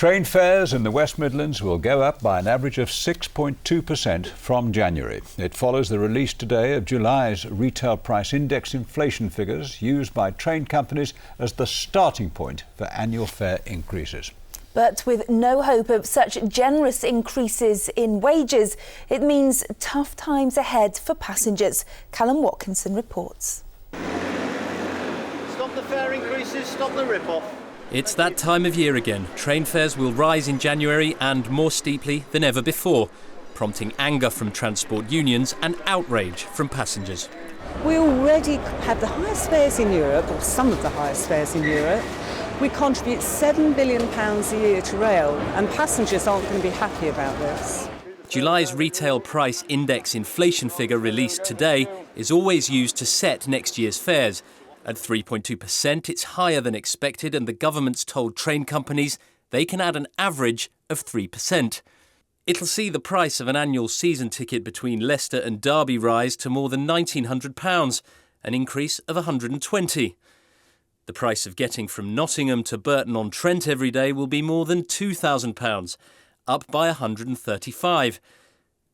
Train fares in the West Midlands will go up by an average of 6.2% from January. It follows the release today of July's retail price index inflation figures used by train companies as the starting point for annual fare increases. But with no hope of such generous increases in wages, it means tough times ahead for passengers. Callum Watkinson reports. Stop the fare increases, stop the rip-off. It's that time of year again. Train fares will rise in January and more steeply than ever before, prompting anger from transport unions and outrage from passengers. We already have the highest fares in Europe, or some of the highest fares in Europe. We contribute £7 billion a year to rail, and passengers aren't going to be happy about this. July's retail price index inflation figure released today is always used to set next year's fares. At 3.2%, it's higher than expected, and the government's told train companies they can add an average of 3%. It'll see the price of an annual season ticket between Leicester and Derby rise to more than £1,900, an increase of £120. The price of getting from Nottingham to Burton-on-Trent every day will be more than £2,000, up by £135.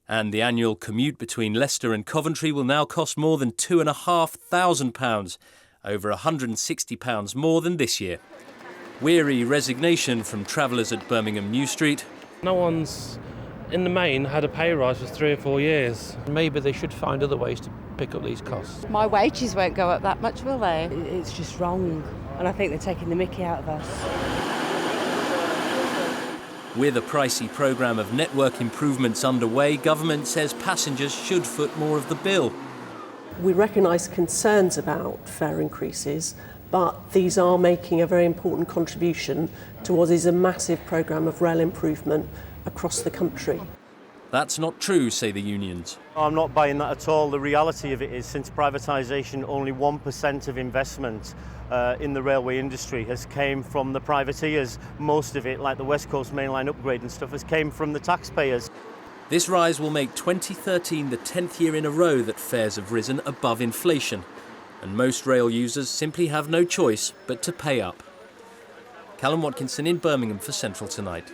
And the annual commute between Leicester and Coventry will now cost more than £2,500, over £160 more than this year. Weary resignation from travellers at Birmingham New Street. No one's, in the main, had a pay rise for 3 or 4 years. Maybe they should find other ways to pick up these costs. My wages won't go up that much, will they? It's just wrong, and I think they're taking the mickey out of us. With a pricey programme of network improvements underway, government says passengers should foot more of the bill. We recognise concerns about fare increases, but these are making a very important contribution to what is a massive programme of rail improvement across the country. That's not true, say the unions. I'm not buying that at all. The reality of it is, since privatisation, only 1% of investment in the railway industry has came from the privateers. Most of it, like the West Coast mainline upgrade and stuff, has came from the taxpayers. This rise will make 2013 the 10th year in a row that fares have risen above inflation, and most rail users simply have no choice but to pay up. Callum Watkinson in Birmingham for Central Tonight.